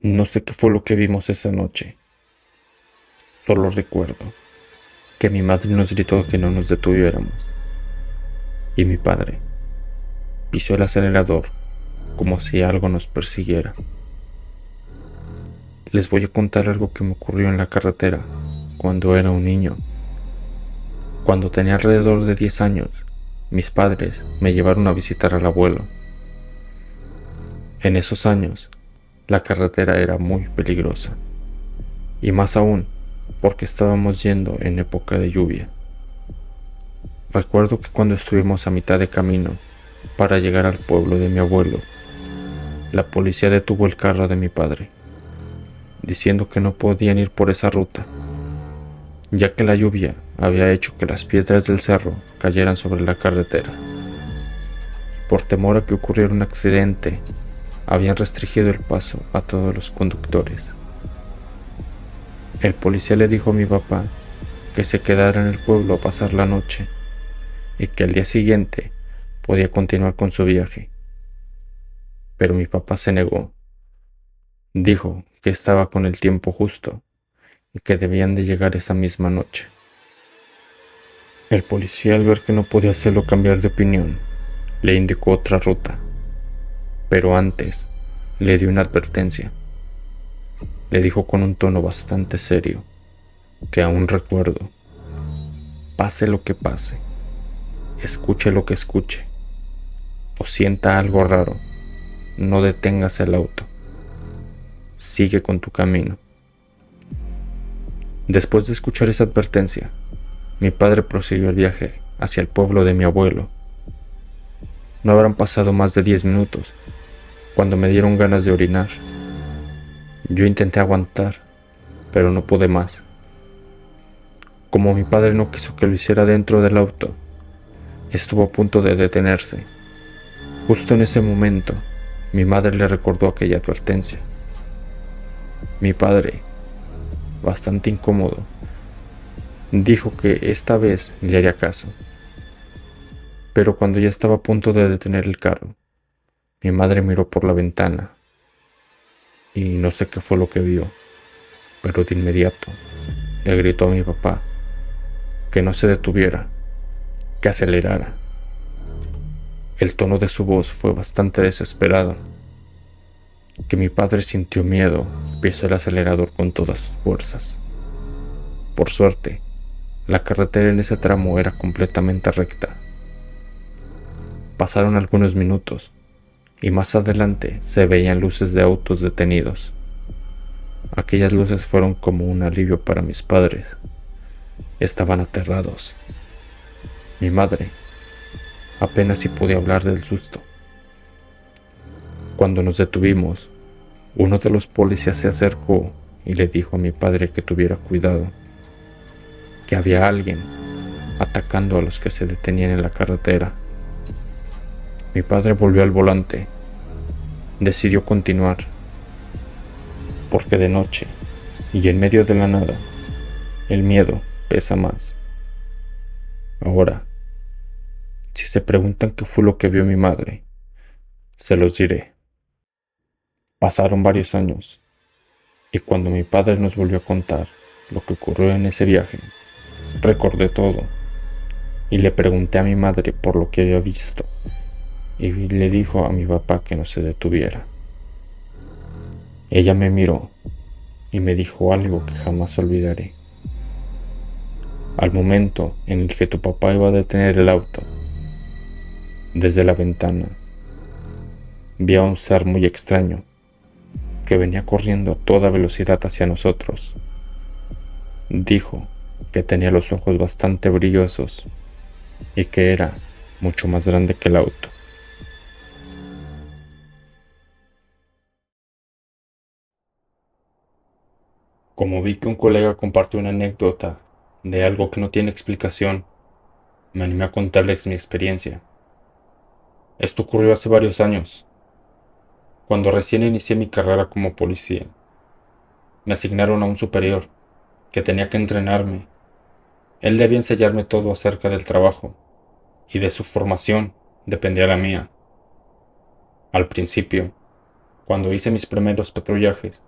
No sé qué fue lo que vimos esa noche. Solo recuerdo que mi madre nos gritó que no nos detuviéramos y mi padre pisó el acelerador como si algo nos persiguiera. Les voy a contar algo que me ocurrió en la carretera cuando era un niño. Cuando tenía alrededor de 10 años, mis padres me llevaron a visitar al abuelo. En esos años, la carretera era muy peligrosa, y más aún porque estábamos yendo en época de lluvia. Recuerdo que cuando estuvimos a mitad de camino para llegar al pueblo de mi abuelo, la policía detuvo el carro de mi padre, diciendo que no podían ir por esa ruta, ya que la lluvia había hecho que las piedras del cerro cayeran sobre la carretera. Por temor a que ocurriera un accidente, habían restringido el paso a todos los conductores. El policía le dijo a mi papá que se quedara en el pueblo a pasar la noche y que al día siguiente podía continuar con su viaje. Pero mi papá se negó. Dijo que estaba con el tiempo justo y que debían de llegar esa misma noche. El policía, al ver que no podía hacerlo cambiar de opinión, le indicó otra ruta, pero antes le dio una advertencia. Le dijo con un tono bastante serio, que aún recuerdo: pase lo que pase, escuche lo que escuche, o sienta algo raro, no detengas el auto, sigue con tu camino. Después de escuchar esa advertencia, mi padre prosiguió el viaje hacia el pueblo de mi abuelo. No habrán pasado más de 10 minutos cuando me dieron ganas de orinar. Yo intenté aguantar, pero no pude más. Como mi padre no quiso que lo hiciera dentro del auto, estuvo a punto de detenerse. Justo en ese momento, mi madre le recordó aquella advertencia. Mi padre, bastante incómodo, dijo que esta vez le haría caso. Pero cuando ya estaba a punto de detener el carro, mi madre miró por la ventana y no sé qué fue lo que vio, pero de inmediato le gritó a mi papá que no se detuviera, que acelerara. El tono de su voz fue bastante desesperado, que mi padre sintió miedo y pisó el acelerador con todas sus fuerzas. Por suerte, la carretera en ese tramo era completamente recta. Pasaron algunos minutos y más adelante se veían luces de autos detenidos. Aquellas luces fueron como un alivio para mis padres. Estaban aterrados. Mi madre apenas si podía hablar del susto. Cuando nos detuvimos, uno de los policías se acercó y le dijo a mi padre que tuviera cuidado, que había alguien atacando a los que se detenían en la carretera. Mi padre volvió al volante. Decidió continuar, porque de noche y en medio de la nada, el miedo pesa más. Ahora, si se preguntan qué fue lo que vio mi madre, se los diré. Pasaron varios años, y cuando mi padre nos volvió a contar lo que ocurrió en ese viaje, recordé todo, y le pregunté a mi madre por lo que había visto, y le dijo a mi papá que no se detuviera. Ella me miró y me dijo algo que jamás olvidaré. Al momento en el que tu papá iba a detener el auto, desde la ventana, vi a un ser muy extraño que venía corriendo a toda velocidad hacia nosotros. Dijo que tenía los ojos bastante brillosos y que era mucho más grande que el auto. Como vi que un colega compartió una anécdota de algo que no tiene explicación, me animé a contarles mi experiencia. Esto ocurrió hace varios años, cuando recién inicié mi carrera como policía. Me asignaron a un superior que tenía que entrenarme. Él debía enseñarme todo acerca del trabajo, y de su formación dependía la mía. Al principio, Cuando hice mis primeros patrullajes,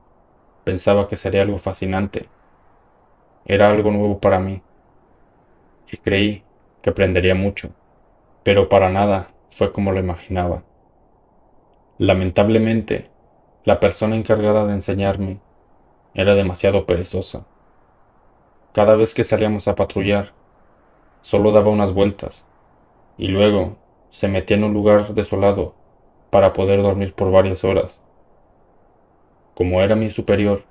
pensaba que sería algo fascinante. Era algo nuevo para mí y creí que aprendería mucho, pero para nada fue como lo imaginaba. Lamentablemente, la persona encargada de enseñarme era demasiado perezosa. Cada vez que salíamos a patrullar, solo daba unas vueltas y luego se metía en un lugar desolado para poder dormir por varias horas. Como era mi superior,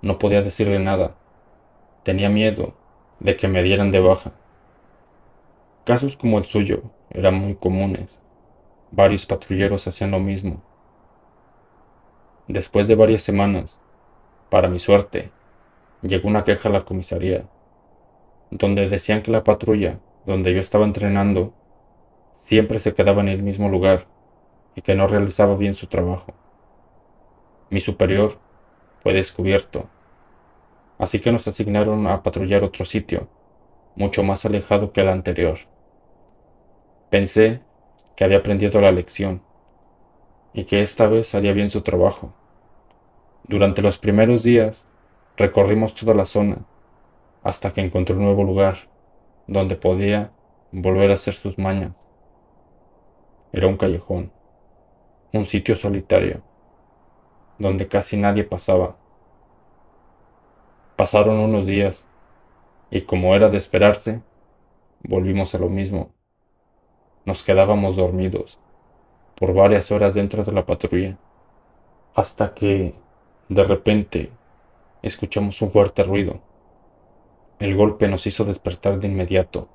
no podía decirle nada. Tenía miedo de que me dieran de baja. Casos como el suyo eran muy comunes. Varios patrulleros hacían lo mismo. Después de varias semanas, para mi suerte, llegó una queja a la comisaría, donde decían que la patrulla donde yo estaba entrenando siempre se quedaba en el mismo lugar y que no realizaba bien su trabajo. Mi superior fue descubierto, así que nos asignaron a patrullar otro sitio, mucho más alejado que el anterior. Pensé que había aprendido la lección y que esta vez haría bien su trabajo. Durante los primeros días, recorrimos toda la zona hasta que encontré un nuevo lugar donde podía volver a hacer sus mañas. Era un callejón, un sitio solitario, donde casi nadie pasaba. Pasaron unos días y como era de esperarse, volvimos a lo mismo. Nos quedábamos dormidos por varias horas dentro de la patrulla, hasta que, de repente, escuchamos un fuerte ruido. El golpe nos hizo despertar de inmediato.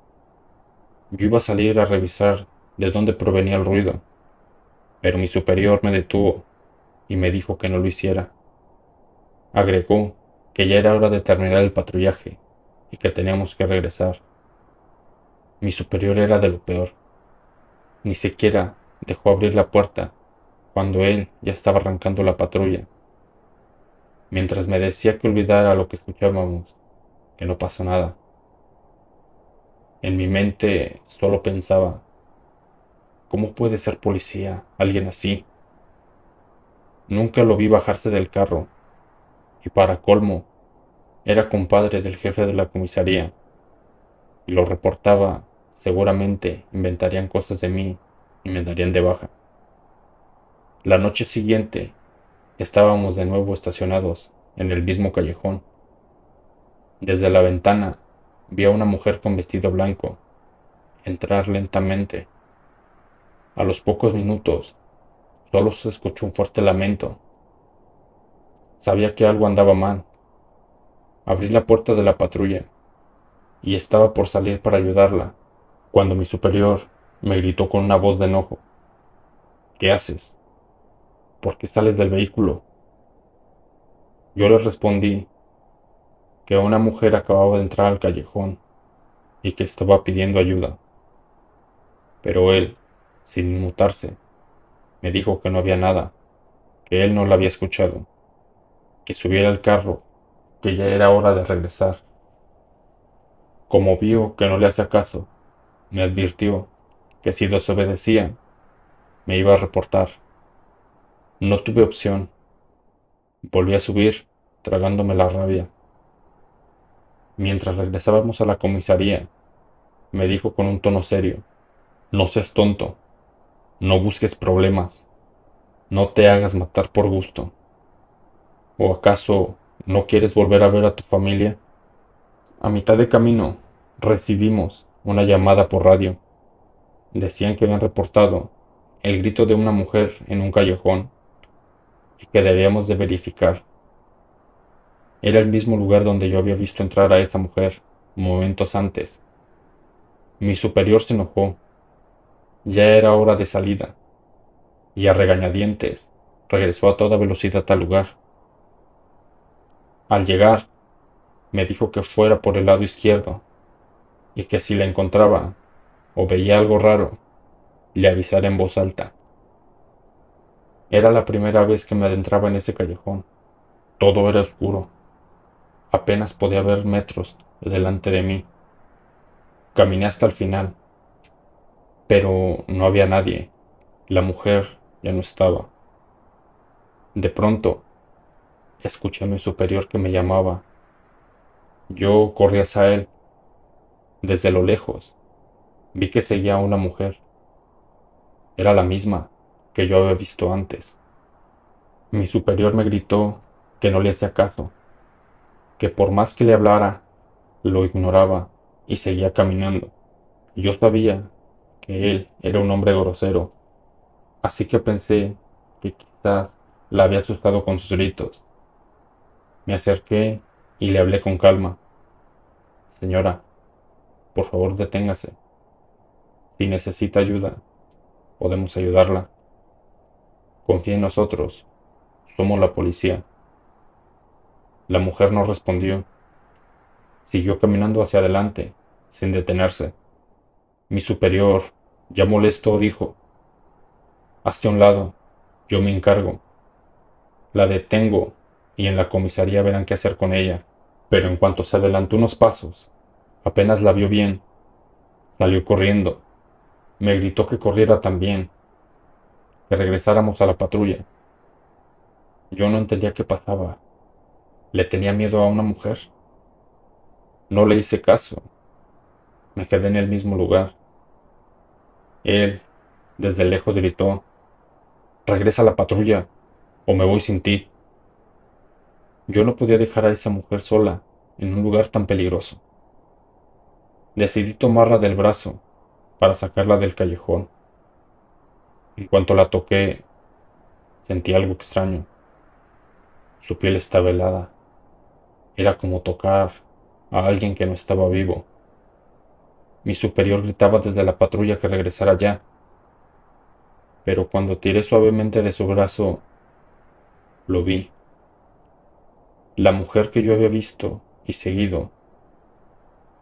Yo iba a salir a revisar de dónde provenía el ruido, pero mi superior me detuvo y me dijo que no lo hiciera. Agregó que ya era hora de terminar el patrullaje y que teníamos que regresar. Mi superior era de lo peor. Ni siquiera dejó abrir la puerta cuando él ya estaba arrancando la patrulla, mientras me decía que olvidara lo que escuchábamos, que no pasó nada. En mi mente solo pensaba, ¿cómo puede ser policía alguien así? Nunca lo vi bajarse del carro, y para colmo, era compadre del jefe de la comisaría, y lo reportaba, seguramente inventarían cosas de mí y me darían de baja. La noche siguiente, estábamos de nuevo estacionados en el mismo callejón. Desde la ventana, vi a una mujer con vestido blanco entrar lentamente. A los pocos minutos, solo se escuchó un fuerte lamento. Sabía que algo andaba mal. Abrí la puerta de la patrulla y estaba por salir para ayudarla, cuando mi superior me gritó con una voz de enojo. ¿Qué haces? ¿Por qué sales del vehículo? Yo le respondí que una mujer acababa de entrar al callejón y que estaba pidiendo ayuda, pero él, sin inmutarse, me dijo que no había nada, que él no la había escuchado, que subiera al carro, que ya era hora de regresar. Como vio que no le hacía caso, me advirtió que si desobedecía, me iba a reportar. No tuve opción. Volví a subir, tragándome la rabia. Mientras regresábamos a la comisaría, me dijo con un tono serio, no seas tonto, no busques problemas, no te hagas matar por gusto. ¿O acaso no quieres volver a ver a tu familia? A mitad de camino, recibimos una llamada por radio. Decían que habían reportado el grito de una mujer en un callejón y que debíamos de verificar. Era el mismo lugar donde yo había visto entrar a esa mujer momentos antes. Mi superior se enojó. Ya era hora de salida y a regañadientes regresó a toda velocidad al lugar. Al llegar, me dijo que fuera por el lado izquierdo y que si la encontraba o veía algo raro, le avisara en voz alta. Era la primera vez que me adentraba en ese callejón. Todo era oscuro. Apenas podía ver metros delante de mí. Caminé hasta el final, pero no había nadie. La mujer ya no estaba. De pronto, escuché a mi superior que me llamaba. Yo corrí hacia él. Desde lo lejos, vi que seguía a una mujer. Era la misma que yo había visto antes. Mi superior me gritó que no le hacía caso, que por más que le hablara, lo ignoraba y seguía caminando. Yo sabía que él era un hombre grosero, así que pensé que quizás la había asustado con sus gritos. Me acerqué y le hablé con calma. Señora, por favor deténgase. Si necesita ayuda, podemos ayudarla. Confía en nosotros. Somos la policía. La mujer no respondió. Siguió caminando hacia adelante, sin detenerse. Mi superior, ya molesto, dijo: hazte a un lado, yo me encargo. La detengo y en la comisaría verán qué hacer con ella. Pero en cuanto se adelantó unos pasos, apenas la vio bien, salió corriendo. Me gritó que corriera también, que regresáramos a la patrulla. Yo no entendía qué pasaba. ¿Le tenía miedo a una mujer? No le hice caso. Me quedé en el mismo lugar. Él, desde lejos, gritó: regresa a la patrulla, o me voy sin ti. Yo no podía dejar a esa mujer sola, en un lugar tan peligroso. Decidí tomarla del brazo, para sacarla del callejón. En cuanto la toqué, sentí algo extraño. Su piel estaba helada. Era como tocar a alguien que no estaba vivo. Mi superior gritaba desde la patrulla que regresara ya, pero cuando tiré suavemente de su brazo, lo vi. La mujer que yo había visto y seguido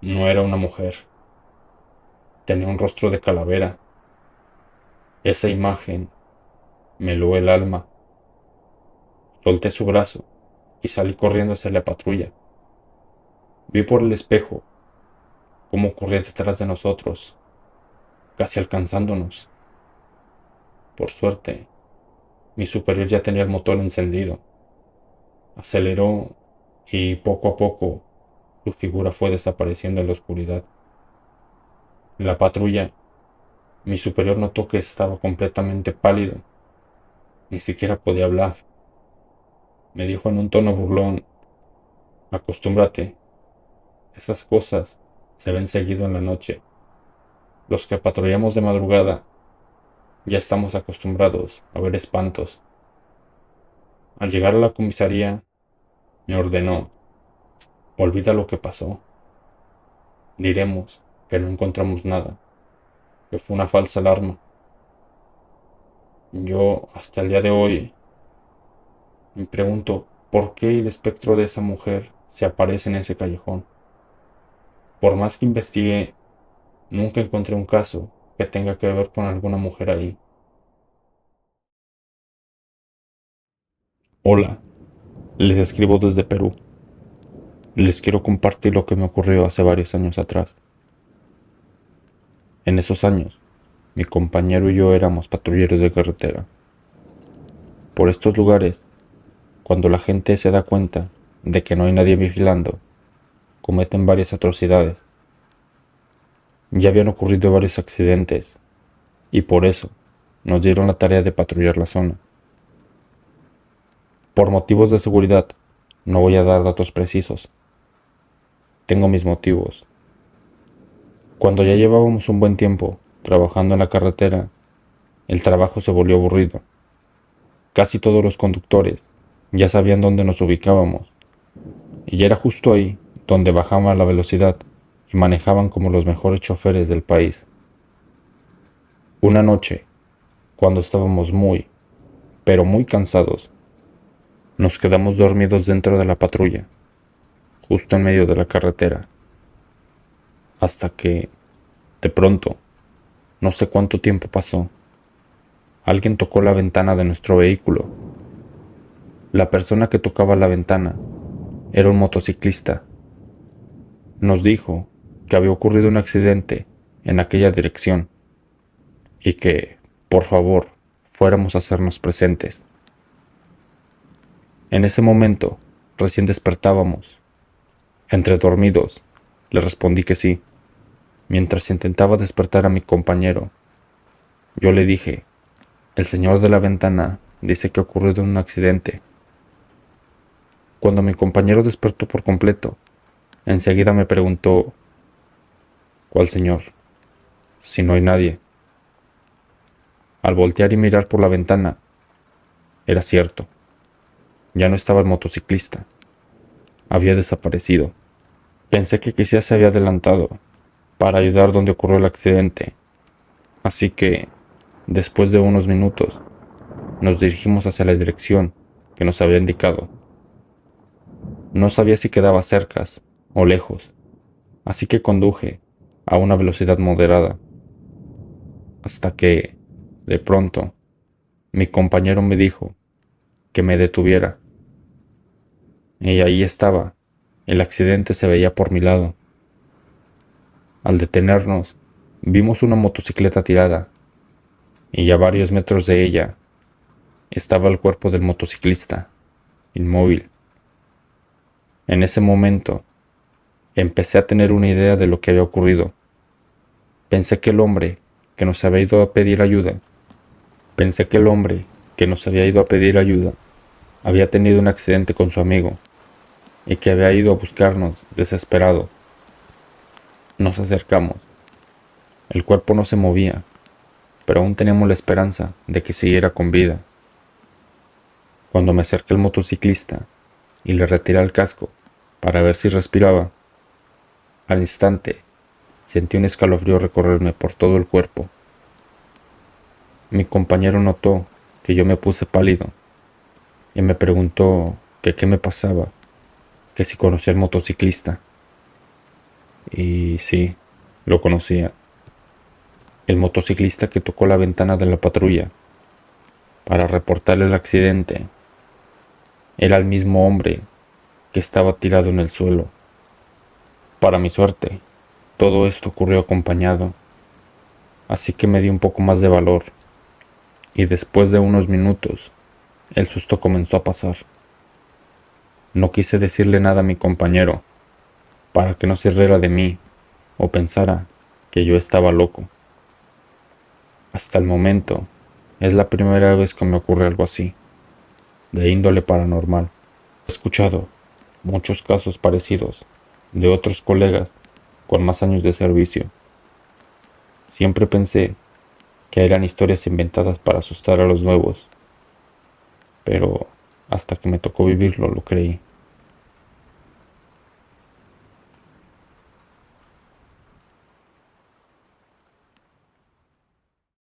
no era una mujer. Tenía un rostro de calavera. Esa imagen me heló el alma. Solté su brazo y salí corriendo hacia la patrulla. Vi por el espejo cómo corría detrás de nosotros, casi alcanzándonos. Por suerte, mi superior ya tenía el motor encendido. Aceleró y poco a poco su figura fue desapareciendo en la oscuridad. En la patrulla, mi superior notó que estaba completamente pálido. Ni siquiera podía hablar. Me dijo en un tono burlón: acostúmbrate, esas cosas se ven seguido en la noche. Los que patrullamos de madrugada ya estamos acostumbrados a ver espantos. Al llegar a la comisaría, me ordenó: olvida lo que pasó. Diremos que no encontramos nada, que fue una falsa alarma. Yo, hasta el día de hoy, me pregunto por qué el espectro de esa mujer se aparece en ese callejón. Por más que investigué, nunca encontré un caso que tenga que ver con alguna mujer ahí. Hola, les escribo desde Perú. Les quiero compartir lo que me ocurrió hace varios años atrás. En esos años, mi compañero y yo éramos patrulleros de carretera. Por estos lugares, cuando la gente se da cuenta de que no hay nadie vigilando, cometen varias atrocidades. Ya habían ocurrido varios accidentes, y por eso nos dieron la tarea de patrullar la zona. Por motivos de seguridad, no voy a dar datos precisos. Tengo mis motivos. Cuando ya llevábamos un buen tiempo trabajando en la carretera, el trabajo se volvió aburrido. Casi todos los conductores ya sabían dónde nos ubicábamos, y ya era justo ahí donde bajaban la velocidad y manejaban como los mejores choferes del país. Una noche, cuando estábamos muy, pero muy cansados, nos quedamos dormidos dentro de la patrulla, justo en medio de la carretera, hasta que, de pronto, no sé cuánto tiempo pasó, alguien tocó la ventana de nuestro vehículo. La persona que tocaba la ventana era un motociclista. Nos dijo que había ocurrido un accidente en aquella dirección y que, por favor, fuéramos a hacernos presentes. En ese momento, recién despertábamos. Entre dormidos, le respondí que sí, mientras intentaba despertar a mi compañero. Yo le dije, el señor de la ventana dice que ha ocurrido un accidente. Cuando mi compañero despertó por completo, enseguida me preguntó, ¿cuál señor? Si no hay nadie. Al voltear y mirar por la ventana, era cierto. Ya no estaba el motociclista. Había desaparecido. Pensé que quizás se había adelantado para ayudar donde ocurrió el accidente. Así que, después de unos minutos, nos dirigimos hacia la dirección que nos había indicado. No sabía si quedaba cerca o lejos, así que conduje a una velocidad moderada, hasta que, de pronto, mi compañero me dijo que me detuviera. Y ahí estaba, el accidente se veía por mi lado. Al detenernos, vimos una motocicleta tirada, y a varios metros de ella estaba el cuerpo del motociclista, inmóvil. En ese momento, empecé a tener una idea de lo que había ocurrido. Pensé que el hombre que nos había ido a pedir ayuda, había tenido un accidente con su amigo y que había ido a buscarnos desesperado. Nos acercamos. El cuerpo no se movía, pero aún teníamos la esperanza de que siguiera con vida. Cuando me acerqué al motociclista y le retiré el casco para ver si respiraba, al instante sentí un escalofrío recorrerme por todo el cuerpo. Mi compañero notó que yo me puse pálido y me preguntó que qué me pasaba, que si conocía al motociclista. Y sí, lo conocía. El motociclista que tocó la ventana de la patrulla para reportarle el accidente era el mismo hombre que estaba tirado en el suelo. Para mi suerte, todo esto ocurrió acompañado, así que me di un poco más de valor, y después de unos minutos, el susto comenzó a pasar. No quise decirle nada a mi compañero, para que no se riera de mí o pensara que yo estaba loco. Hasta el momento, es la primera vez que me ocurre algo así, de índole paranormal. He escuchado muchos casos parecidos de otros colegas con más años de servicio. Siempre pensé que eran historias inventadas para asustar a los nuevos, pero hasta que me tocó vivirlo lo creí.